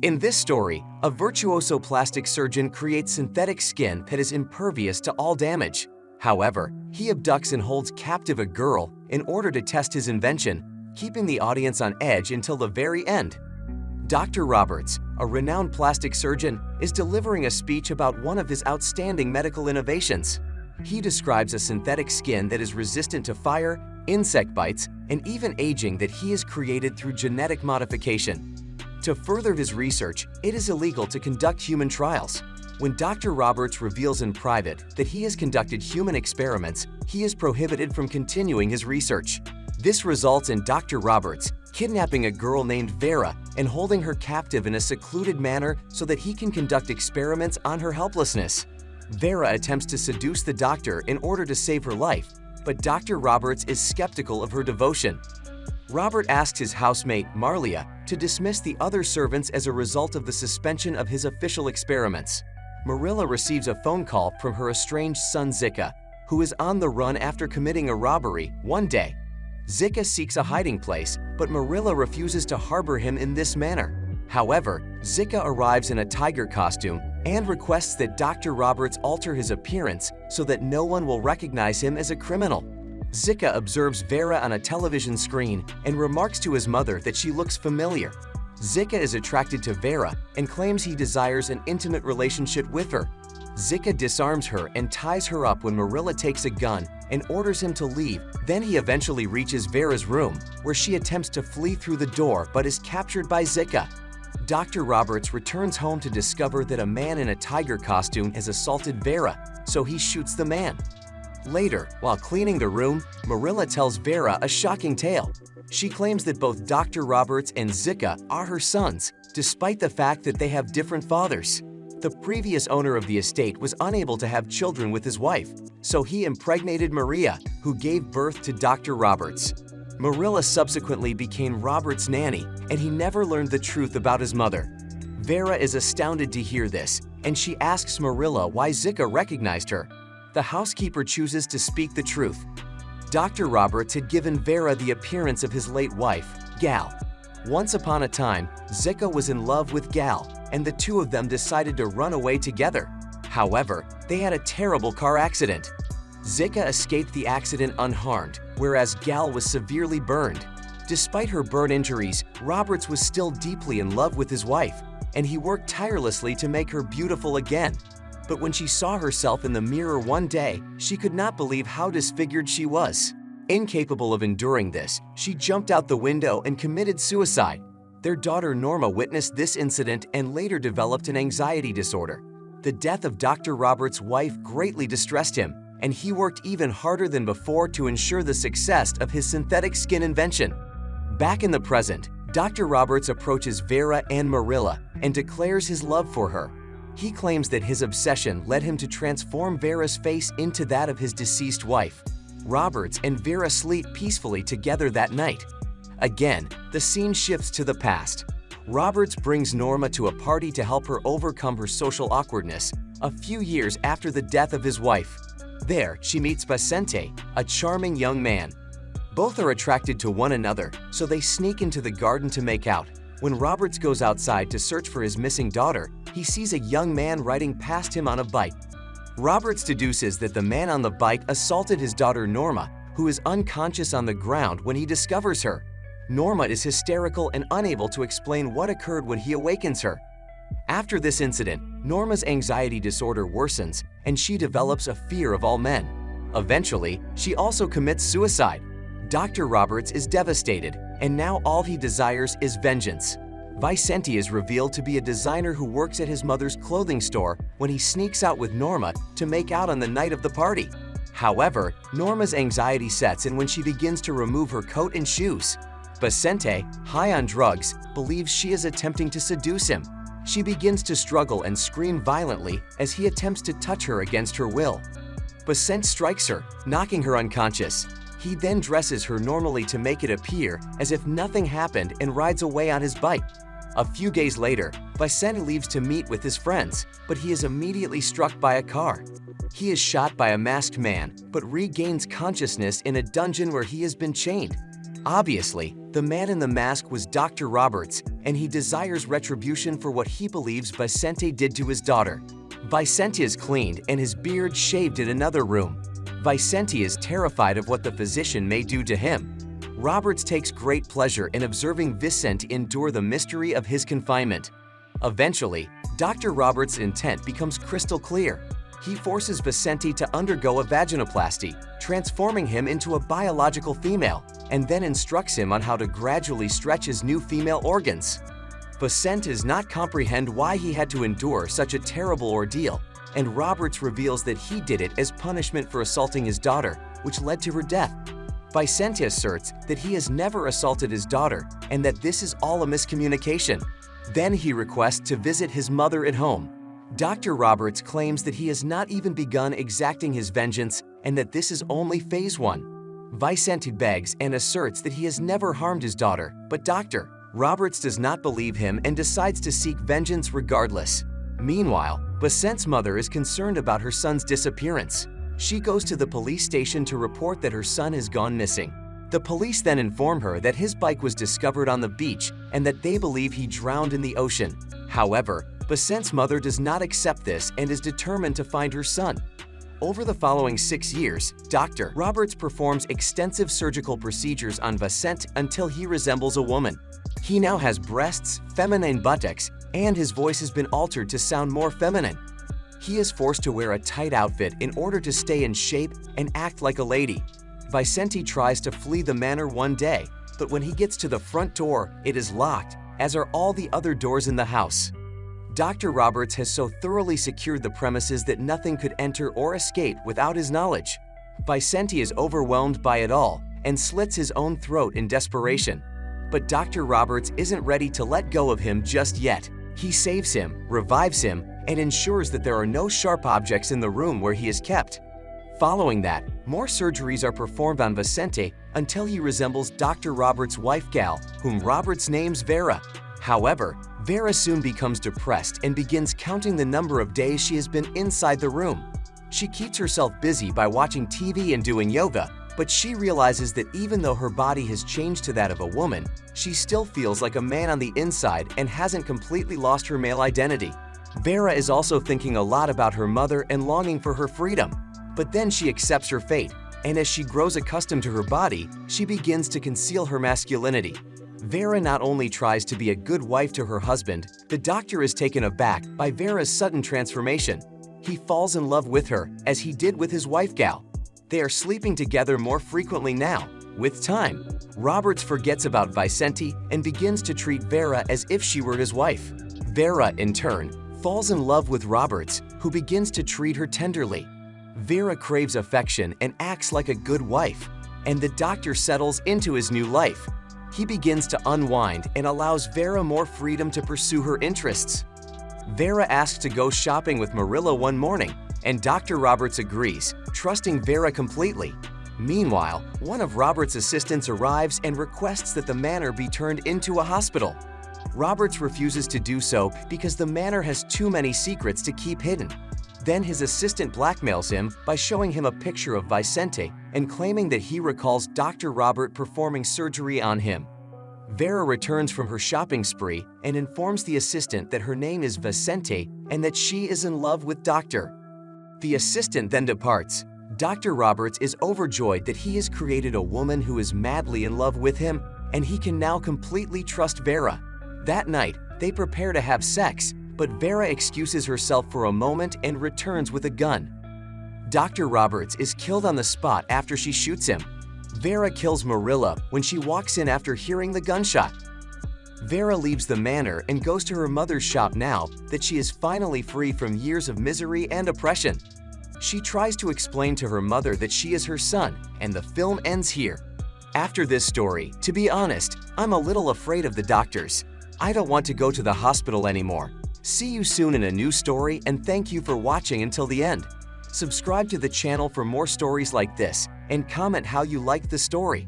In this story, a virtuoso plastic surgeon creates synthetic skin that is impervious to all damage. However, he abducts and holds captive a girl in order to test his invention, keeping the audience on edge until the very end. Dr. Roberts, a renowned plastic surgeon, is delivering a speech about one of his outstanding medical innovations. He describes a synthetic skin that is resistant to fire, insect bites, and even aging that he has created through genetic modification. To further his research, it is illegal to conduct human trials. When Dr. Roberts reveals in private that he has conducted human experiments, he is prohibited from continuing his research. This results in Dr. Roberts kidnapping a girl named Vera and holding her captive in a secluded manner so that he can conduct experiments on her helplessness. Vera attempts to seduce the doctor in order to save her life, but Dr. Roberts is skeptical of her devotion. Robert asks his housemate, Marlia, to dismiss the other servants as a result of the suspension of his official experiments. Marilla receives a phone call from her estranged son Zika, who is on the run after committing a robbery one day. Zika seeks a hiding place, but Marilla refuses to harbor him in this manner. However, Zika arrives in a tiger costume and requests that Dr. Roberts alter his appearance so that no one will recognize him as a criminal. Zika observes Vera on a television screen and remarks to his mother that she looks familiar. Zika is attracted to Vera and claims he desires an intimate relationship with her. Zika disarms her and ties her up when Marilla takes a gun and orders him to leave. Then he eventually reaches Vera's room, where she attempts to flee through the door but is captured by Zika. Dr. Roberts returns home to discover that a man in a tiger costume has assaulted Vera, so he shoots the man. Later, while cleaning the room, Marilla tells Vera a shocking tale. She claims that both Dr. Roberts and Zika are her sons, despite the fact that they have different fathers. The previous owner of the estate was unable to have children with his wife, so he impregnated Maria, who gave birth to Dr. Roberts. Marilla subsequently became Robert's nanny, and he never learned the truth about his mother. Vera is astounded to hear this, and she asks Marilla why Zika recognized her. The housekeeper chooses to speak the truth. Dr. Roberts had given Vera the appearance of his late wife, Gal. Once upon a time, Zika was in love with Gal, and the two of them decided to run away together. However, they had a terrible car accident. Zika escaped the accident unharmed, whereas Gal was severely burned. Despite her burn injuries, Roberts was still deeply in love with his wife, and he worked tirelessly to make her beautiful again. But when she saw herself in the mirror one day, she could not believe how disfigured she was. Incapable of enduring this, she jumped out the window and committed suicide. Their daughter Norma witnessed this incident and later developed an anxiety disorder. The death of Dr. Roberts' wife greatly distressed him, and he worked even harder than before to ensure the success of his synthetic skin invention. Back in the present, Dr. Roberts approaches Vera and Marilla and declares his love for her. He claims that his obsession led him to transform Vera's face into that of his deceased wife. Roberts and Vera sleep peacefully together that night. Again, the scene shifts to the past. Roberts brings Norma to a party to help her overcome her social awkwardness a few years after the death of his wife. There, she meets Vicente, a charming young man. Both are attracted to one another, so they sneak into the garden to make out. When Roberts goes outside to search for his missing daughter, he sees a young man riding past him on a bike. Roberts deduces that the man on the bike assaulted his daughter Norma, who is unconscious on the ground when he discovers her. Norma is hysterical and unable to explain what occurred when he awakens her. After this incident, Norma's anxiety disorder worsens, and she develops a fear of all men. Eventually, she also commits suicide. Dr. Roberts is devastated, and now all he desires is vengeance. Vicente is revealed to be a designer who works at his mother's clothing store when he sneaks out with Norma to make out on the night of the party. However, Norma's anxiety sets in when she begins to remove her coat and shoes. Vicente, high on drugs, believes she is attempting to seduce him. She begins to struggle and scream violently as he attempts to touch her against her will. Vicente strikes her, knocking her unconscious. He then dresses her normally to make it appear as if nothing happened and rides away on his bike. A few days later, Vicente leaves to meet with his friends, but he is immediately struck by a car. He is shot by a masked man, but regains consciousness in a dungeon where he has been chained. Obviously, the man in the mask was Dr. Roberts, and he desires retribution for what he believes Vicente did to his daughter. Vicente is cleaned and his beard shaved in another room. Vicente is terrified of what the physician may do to him. Roberts takes great pleasure in observing Vicente endure the mystery of his confinement. Eventually, Dr. Roberts' intent becomes crystal clear. He forces Vicente to undergo a vaginoplasty, transforming him into a biological female, and then instructs him on how to gradually stretch his new female organs. Vicente does not comprehend why he had to endure such a terrible ordeal, and Roberts reveals that he did it as punishment for assaulting his daughter, which led to her death. Vicente asserts that he has never assaulted his daughter and that this is all a miscommunication. Then he requests to visit his mother at home. Dr. Roberts claims that he has not even begun exacting his vengeance and that this is only phase 1. Vicente begs and asserts that he has never harmed his daughter, but Dr. Roberts does not believe him and decides to seek vengeance regardless. Meanwhile, Vicente's mother is concerned about her son's disappearance. She goes to the police station to report that her son has gone missing. The police then inform her that his bike was discovered on the beach and that they believe he drowned in the ocean. However, Vicente's mother does not accept this and is determined to find her son. Over the following 6 years, Dr. Roberts performs extensive surgical procedures on Vicente until he resembles a woman. He now has breasts, feminine buttocks, and his voice has been altered to sound more feminine. He is forced to wear a tight outfit in order to stay in shape and act like a lady. Vicente tries to flee the manor one day, but when he gets to the front door, it is locked, as are all the other doors in the house. Dr. Roberts has so thoroughly secured the premises that nothing could enter or escape without his knowledge. Vicente is overwhelmed by it all and slits his own throat in desperation. But Dr. Roberts isn't ready to let go of him just yet. He saves him, revives him, and ensures that there are no sharp objects in the room where he is kept. Following that, more surgeries are performed on Vicente until he resembles Dr. Roberts' wife Gal, whom Roberts names Vera. However, Vera soon becomes depressed and begins counting the number of days she has been inside the room. She keeps herself busy by watching TV and doing yoga, but she realizes that even though her body has changed to that of a woman, she still feels like a man on the inside and hasn't completely lost her male identity. Vera is also thinking a lot about her mother and longing for her freedom, but then she accepts her fate, and as she grows accustomed to her body, she begins to conceal her masculinity. Vera not only tries to be a good wife to her husband, the doctor is taken aback by Vera's sudden transformation. He falls in love with her, as he did with his wife Gal. They are sleeping together more frequently now. With time, Roberts forgets about Vicente and begins to treat Vera as if she were his wife. Vera, in turn, falls in love with Roberts, who begins to treat her tenderly. Vera craves affection and acts like a good wife, and the doctor settles into his new life. He begins to unwind and allows Vera more freedom to pursue her interests. Vera asks to go shopping with Marilla one morning, and Dr. Roberts agrees, trusting Vera completely. Meanwhile, one of Roberts' assistants arrives and requests that the manor be turned into a hospital. Roberts refuses to do so because the manor has too many secrets to keep hidden. Then his assistant blackmails him by showing him a picture of Vicente and claiming that he recalls Dr. Robert performing surgery on him. Vera returns from her shopping spree and informs the assistant that her name is Vicente and that she is in love with Dr. The assistant then departs. Dr. Roberts is overjoyed that he has created a woman who is madly in love with him, and he can now completely trust Vera. That night, they prepare to have sex, but Vera excuses herself for a moment and returns with a gun. Dr. Roberts is killed on the spot after she shoots him. Vera kills Marilla when she walks in after hearing the gunshot. Vera leaves the manor and goes to her mother's shop now that she is finally free from years of misery and oppression. She tries to explain to her mother that she is her son, and the film ends here. After this story, to be honest, I'm a little afraid of the doctors. I don't want to go to the hospital anymore. See you soon in a new story, and thank you for watching until the end. Subscribe to the channel for more stories like this, and comment how you liked the story.